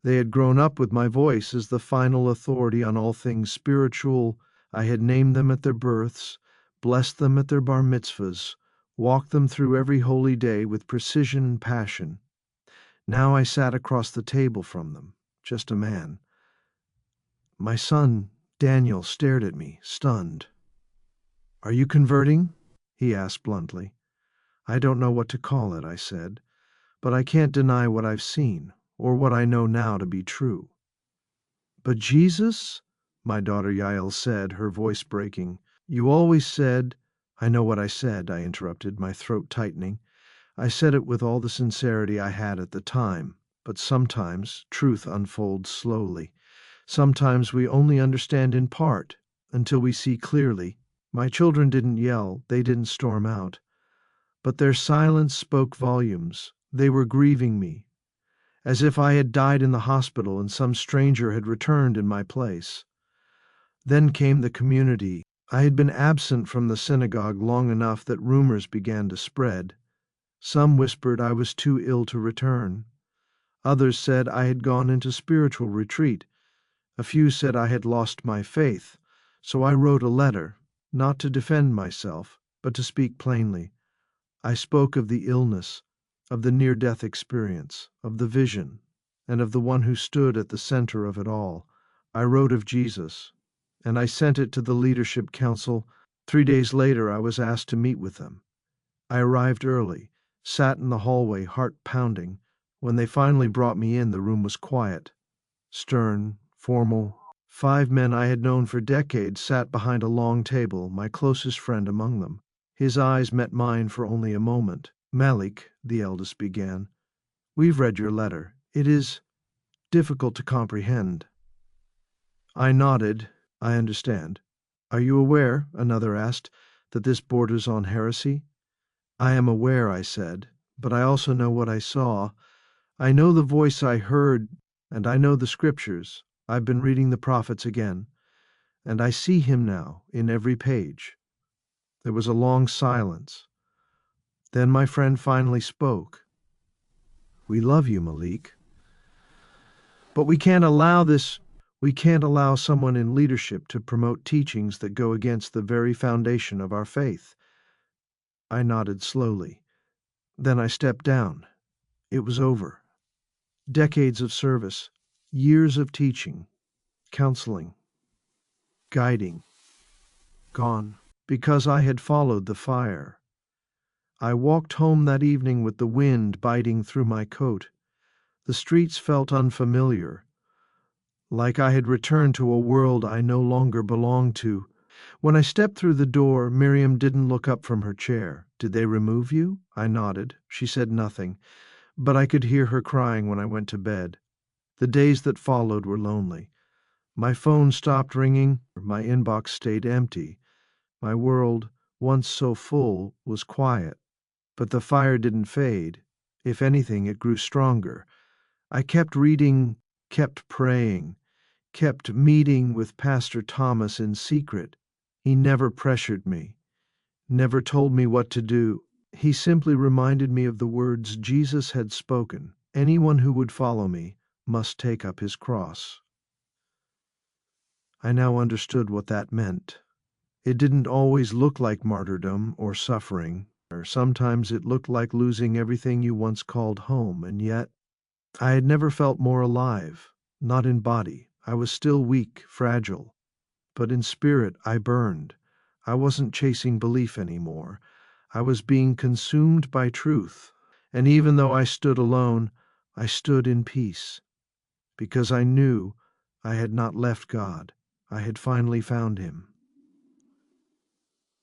They had grown up with my voice as the final authority on all things spiritual. I had named them at their births, blessed them at their bar mitzvahs, walked them through every holy day with precision and passion. Now I sat across the table from them, just a man. My son, Daniel, stared at me, stunned. "Are you converting?" he asked bluntly. "I don't know what to call it," I said, "but I can't deny what I've seen, or what I know now to be true." "But Jesus," my daughter Yael said, her voice breaking, "you always said—" "I know what I said," I interrupted, my throat tightening. I said it with all the sincerity I had at the time, but sometimes truth unfolds slowly. Sometimes we only understand in part, until we see clearly. My children didn't yell, they didn't storm out. But their silence spoke volumes. They were grieving me, as if I had died in the hospital and some stranger had returned in my place. Then came the community. I had been absent from the synagogue long enough that rumors began to spread. Some whispered I was too ill to return. Others said I had gone into spiritual retreat. A few said I had lost my faith. So I wrote a letter, not to defend myself, but to speak plainly. I spoke of the illness, of the near-death experience, of the vision, and of the one who stood at the center of it all. I wrote of Jesus, and I sent it to the Leadership Council. 3 days later, I was asked to meet with them. I arrived early, sat in the hallway, heart pounding. When they finally brought me in, the room was quiet, stern, formal. 5 men I had known for decades sat behind a long table, my closest friend among them. His eyes met mine for only a moment. "Malik," the eldest began, "we've read your letter. It is difficult to comprehend." I nodded. "I understand." "Are you aware," another asked, "that this borders on heresy?" "I am aware," I said, "but I also know what I saw. I know the voice I heard, and I know the scriptures. I've been reading the prophets again, and I see him now in every page." There was a long silence. Then my friend finally spoke. "We love you, Malik. But we can't allow this. We can't allow someone in leadership to promote teachings that go against the very foundation of our faith." I nodded slowly. Then I stepped down. It was over. Decades of service, years of teaching, counseling, guiding, gone, because I had followed the fire. I walked home that evening with the wind biting through my coat. The streets felt unfamiliar, like I had returned to a world I no longer belonged to. When I stepped through the door, Miriam didn't look up from her chair. "Did they remove you?" I nodded. She said nothing, but I could hear her crying when I went to bed. The days that followed were lonely. My phone stopped ringing. My inbox stayed empty. My world, once so full, was quiet. But the fire didn't fade. If anything, it grew stronger. I kept reading, kept praying, kept meeting with Pastor Thomas in secret. He never pressured me, never told me what to do. He simply reminded me of the words Jesus had spoken: "Anyone who would follow me must take up his cross." I now understood what that meant. It didn't always look like martyrdom or suffering, or sometimes it looked like losing everything you once called home, and yet I had never felt more alive, not in body. I was still weak, fragile, but in spirit I burned. I wasn't chasing belief anymore. I was being consumed by truth, and even though I stood alone, I stood in peace, because I knew I had not left God. I had finally found him.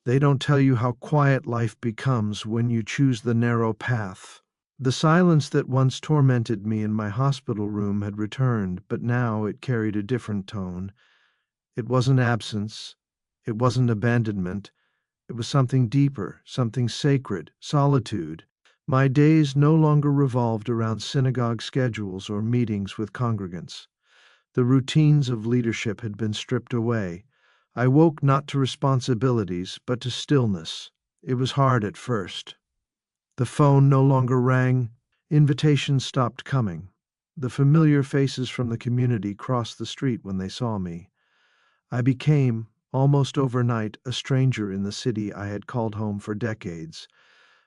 They don't tell you how quiet life becomes when you choose the narrow path. The silence that once tormented me in my hospital room had returned, but now it carried a different tone. It wasn't absence. It wasn't abandonment. It was something deeper, something sacred, solitude. My days no longer revolved around synagogue schedules or meetings with congregants. The routines of leadership had been stripped away. I woke not to responsibilities, but to stillness. It was hard at first. The phone no longer rang. Invitations stopped coming. The familiar faces from the community crossed the street when they saw me. I became, Almost overnight, a stranger in the city I had called home for decades.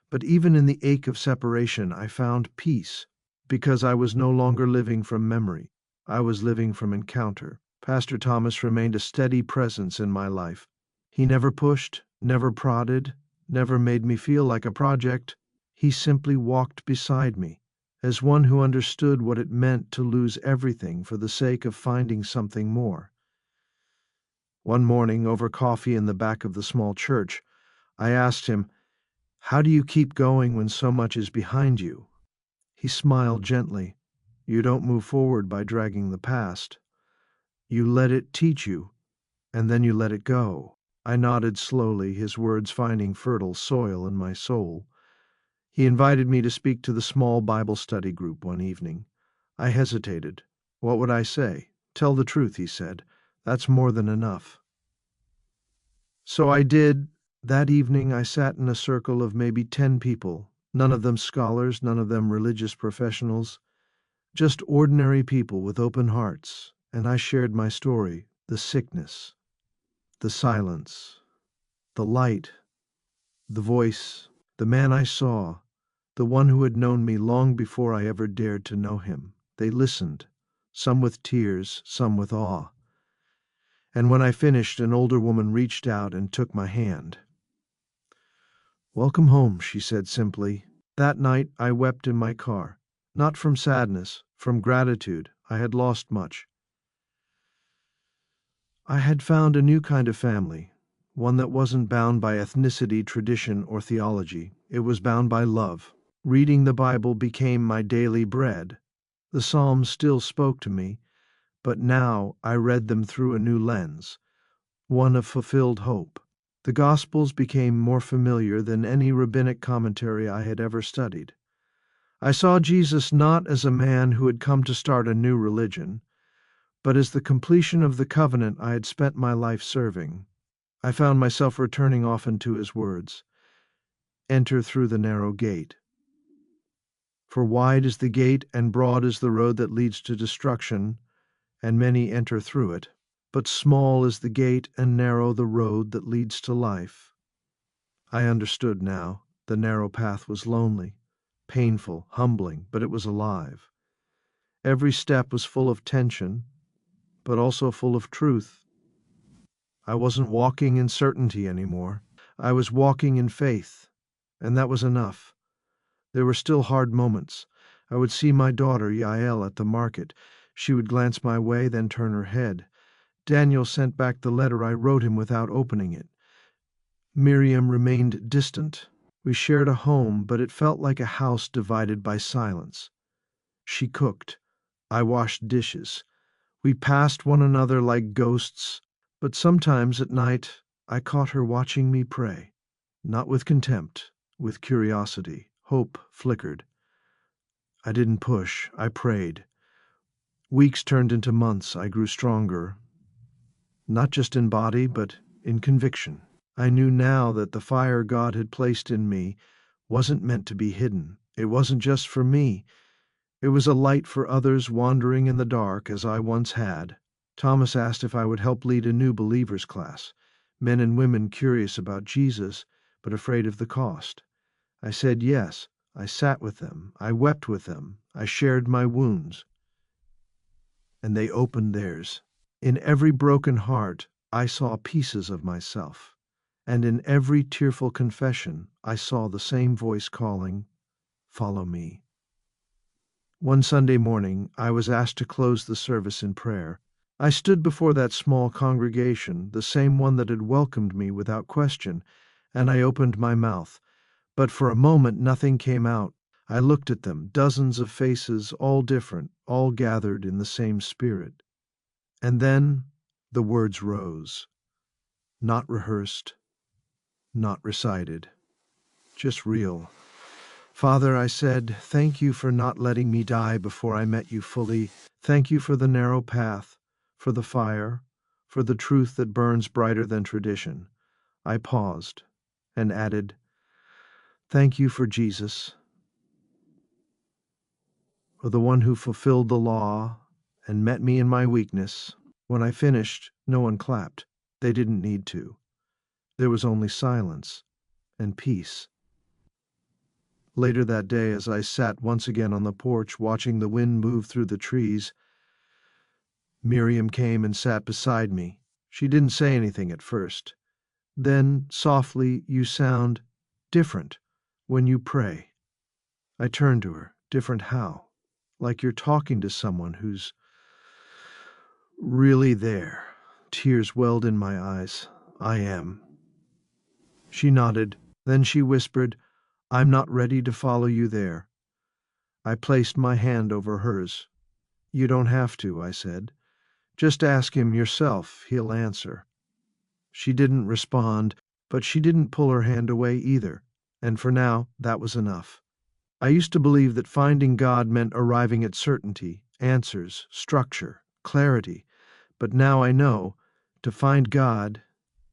But even in the ache of separation, I found peace, because I was no longer living from memory. I was living from encounter. Pastor Thomas remained a steady presence in my life. He never pushed, never prodded, never made me feel like a project. He simply walked beside me, as one who understood what it meant to lose everything for the sake of finding something more. One morning, over coffee in the back of the small church, I asked him, "How do you keep going when so much is behind you?" He smiled gently. "You don't move forward by dragging the past. You let it teach you, and then you let it go." I nodded slowly, his words finding fertile soil in my soul. He invited me to speak to the small Bible study group one evening. I hesitated. What would I say? "Tell the truth," he said. "That's more than enough." So I did. That evening I sat in a circle of maybe 10 people, none of them scholars, none of them religious professionals, just ordinary people with open hearts, and I shared my story, the sickness, the silence, the light, the voice, the man I saw, the one who had known me long before I ever dared to know him. They listened, some with tears, some with awe. And when I finished, an older woman reached out and took my hand. "Welcome home," she said simply. That night I wept in my car, not from sadness, from gratitude. I had lost much. I had found a new kind of family, one that wasn't bound by ethnicity, tradition, or theology. It was bound by love. Reading the Bible became my daily bread. The Psalms still spoke to me, but now I read them through a new lens, one of fulfilled hope. The Gospels became more familiar than any rabbinic commentary I had ever studied. I saw Jesus not as a man who had come to start a new religion, but as the completion of the covenant I had spent my life serving. I found myself returning often to his words, "Enter through the narrow gate. For wide is the gate and broad is the road that leads to destruction, and many enter through it. But small is the gate and narrow the road that leads to life." I understood now. The narrow path was lonely, painful, humbling, but it was alive. Every step was full of tension, but also full of truth. I wasn't walking in certainty anymore. I was walking in faith, and that was enough. There were still hard moments. I would see my daughter Yael at the market. She would glance my way, then turn her head. Daniel sent back the letter I wrote him without opening it. Miriam remained distant. We shared a home, but it felt like a house divided by silence. She cooked. I washed dishes. We passed one another like ghosts, but sometimes at night I caught her watching me pray. Not with contempt, with curiosity. Hope flickered. I didn't push. I prayed. Weeks turned into months. I grew stronger, not just in body, but in conviction. I knew now that the fire God had placed in me wasn't meant to be hidden. It wasn't just for me. It was a light for others wandering in the dark as I once had. Thomas asked if I would help lead a new believers class, men and women curious about Jesus, but afraid of the cost. I said yes. I sat with them. I wept with them. I shared my wounds. And they opened theirs. In every broken heart, I saw pieces of myself. And in every tearful confession, I saw the same voice calling, "Follow me." One Sunday morning, I was asked to close the service in prayer. I stood before that small congregation, the same one that had welcomed me without question, and I opened my mouth. But for a moment nothing came out. I looked at them, dozens of faces, all different, all gathered in the same spirit. And then the words rose, not rehearsed, not recited, just real. "Father," I said, "thank you for not letting me die before I met you fully. Thank you for the narrow path, for the fire, for the truth that burns brighter than tradition." I paused and added, "Thank you for Jesus, for the one who fulfilled the law and met me in my weakness." When I finished, no one clapped. They didn't need to. There was only silence and peace. Later that day, as I sat once again on the porch watching the wind move through the trees, Miriam came and sat beside me. She didn't say anything at first. Then, softly, you sound different when you pray. I turned to her. Different how? Like you're talking to someone who's really there. Tears welled in my eyes. I am. She nodded. Then she whispered, I'm not ready to follow you there. I placed my hand over hers. You don't have to, I said. Just ask him yourself. He'll answer. She didn't respond, but she didn't pull her hand away either. And for now, that was enough. I used to believe that finding God meant arriving at certainty, answers, structure, clarity. But now I know to find God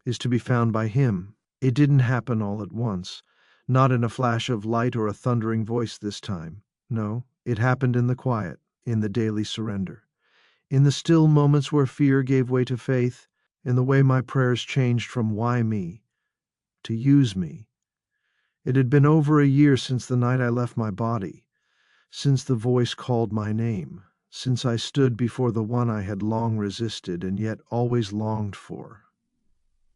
is to be found by Him. It didn't happen all at once, not in a flash of light or a thundering voice this time. No, it happened in the quiet, in the daily surrender, in the still moments where fear gave way to faith, in the way my prayers changed from why me to use me. It had been over a year since the night I left my body, since the voice called my name, since I stood before the one I had long resisted and yet always longed for.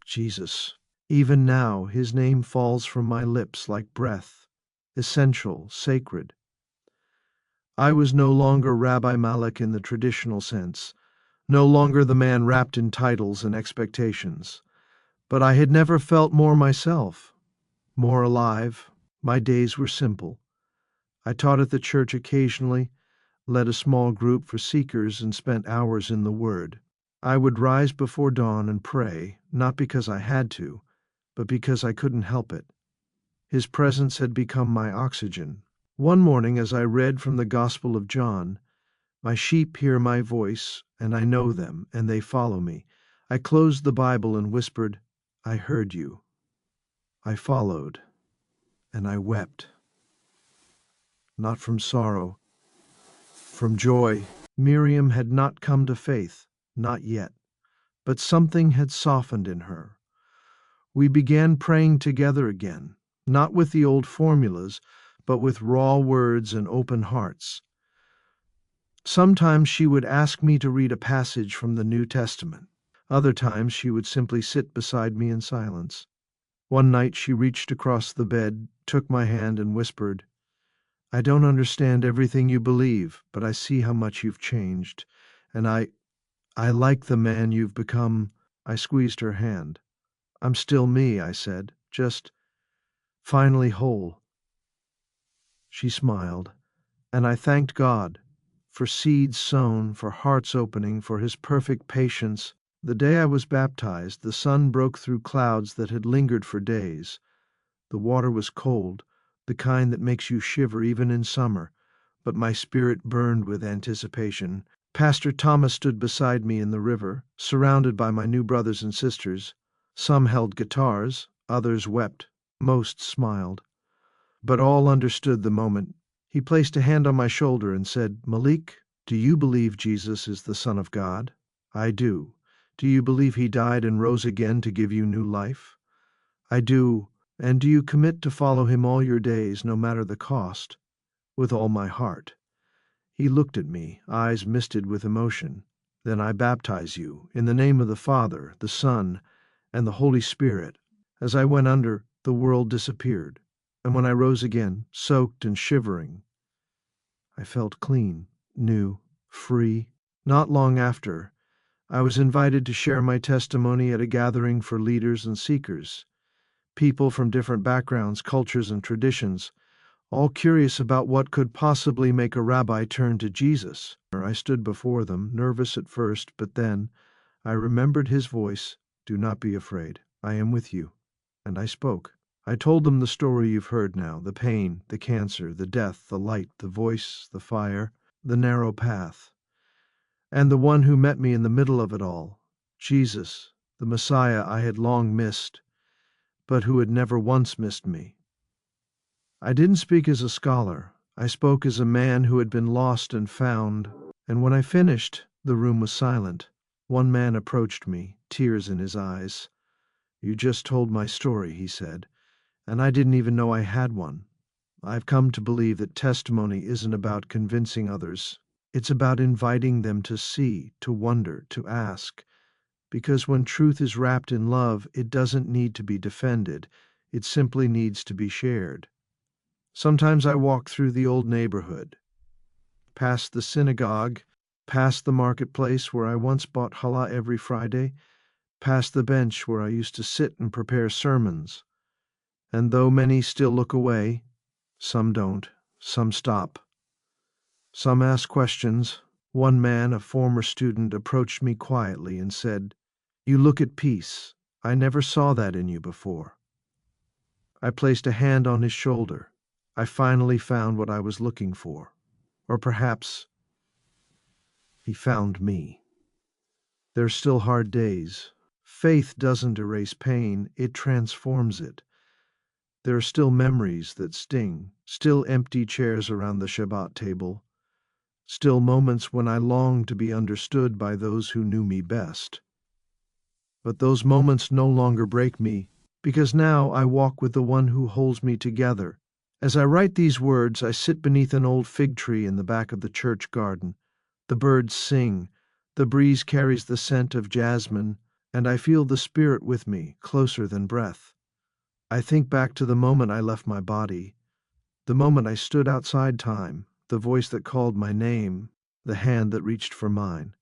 Jesus. Even now, his name falls from my lips like breath, essential, sacred. I was no longer Rabbi Malak in the traditional sense, no longer the man wrapped in titles and expectations. But I had never felt more myself, more alive. My days were simple. I taught at the church occasionally, led a small group for seekers, and spent hours in the Word. I would rise before dawn and pray, not because I had to, but because I couldn't help it. His presence had become my oxygen. One morning, as I read from the Gospel of John, my sheep hear my voice, and I know them, and they follow me. I closed the Bible and whispered, I heard you. I followed, and I wept. Not from sorrow, from joy. Miriam had not come to faith, not yet, but something had softened in her. We began praying together again, not with the old formulas, but with raw words and open hearts. Sometimes she would ask me to read a passage from the New Testament. Other times she would simply sit beside me in silence. One night she reached across the bed, took my hand, and whispered, I don't understand everything you believe, but I see how much you've changed, and I like the man you've become. I squeezed her hand. I'm still me, I said, just finally whole. She smiled, and I thanked God for seeds sown, for hearts opening, for his perfect patience. The day I was baptized, the sun broke through clouds that had lingered for days. The water was cold, the kind that makes you shiver even in summer, but my spirit burned with anticipation. Pastor Thomas stood beside me in the river, surrounded by my new brothers and sisters. Some held guitars, others wept, most smiled. But all understood the moment. He placed a hand on my shoulder and said, Malik, do you believe Jesus is the Son of God? I do. Do you believe he died and rose again to give you new life? I do. And do you commit to follow him all your days, no matter the cost? With all my heart. He looked at me, eyes misted with emotion. Then I baptize you, in the name of the Father, the Son, and the Holy Spirit. As I went under, the world disappeared, and when I rose again, soaked and shivering, I felt clean, new, free. Not long after, I was invited to share my testimony at a gathering for leaders and seekers, people from different backgrounds, cultures, and traditions, all curious about what could possibly make a rabbi turn to Jesus. I stood before them, nervous at first, but then I remembered his voice, Do not be afraid. I am with you. And I spoke. I told them the story you've heard now, the pain, the cancer, the death, the light, the voice, the fire, the narrow path, and the one who met me in the middle of it all, Jesus, the Messiah I had long missed, but who had never once missed me. I didn't speak as a scholar. I spoke as a man who had been lost and found, and when I finished, the room was silent. One man approached me, tears in his eyes. "You just told my story," he said, "and I didn't even know I had one. I've come to believe that testimony isn't about convincing others. It's about inviting them to see, to wonder, to ask. Because when truth is wrapped in love, it doesn't need to be defended. It simply needs to be shared." Sometimes I walk through the old neighborhood, past the synagogue, past the marketplace where I once bought challah every Friday, past the bench where I used to sit and prepare sermons. And though many still look away, some don't, some stop. Some ask questions. One man, a former student, approached me quietly and said, "You look at peace. I never saw that in you before." I placed a hand on his shoulder. I finally found what I was looking for. Or perhaps he found me. There are still hard days. Faith doesn't erase pain, it transforms it. There are still memories that sting, still empty chairs around the Shabbat table, still moments when I long to be understood by those who knew me best. But those moments no longer break me, because now I walk with the one who holds me together. As I write these words, I sit beneath an old fig tree in the back of the church garden. The birds sing, the breeze carries the scent of jasmine, and I feel the Spirit with me, closer than breath. I think back to the moment I left my body, the moment I stood outside time, the voice that called my name, the hand that reached for mine,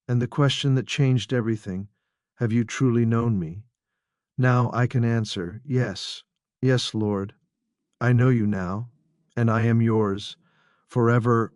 and the question that changed everything: have you truly known me? Now I can answer, yes, yes, Lord, I know you now, and I am yours, forever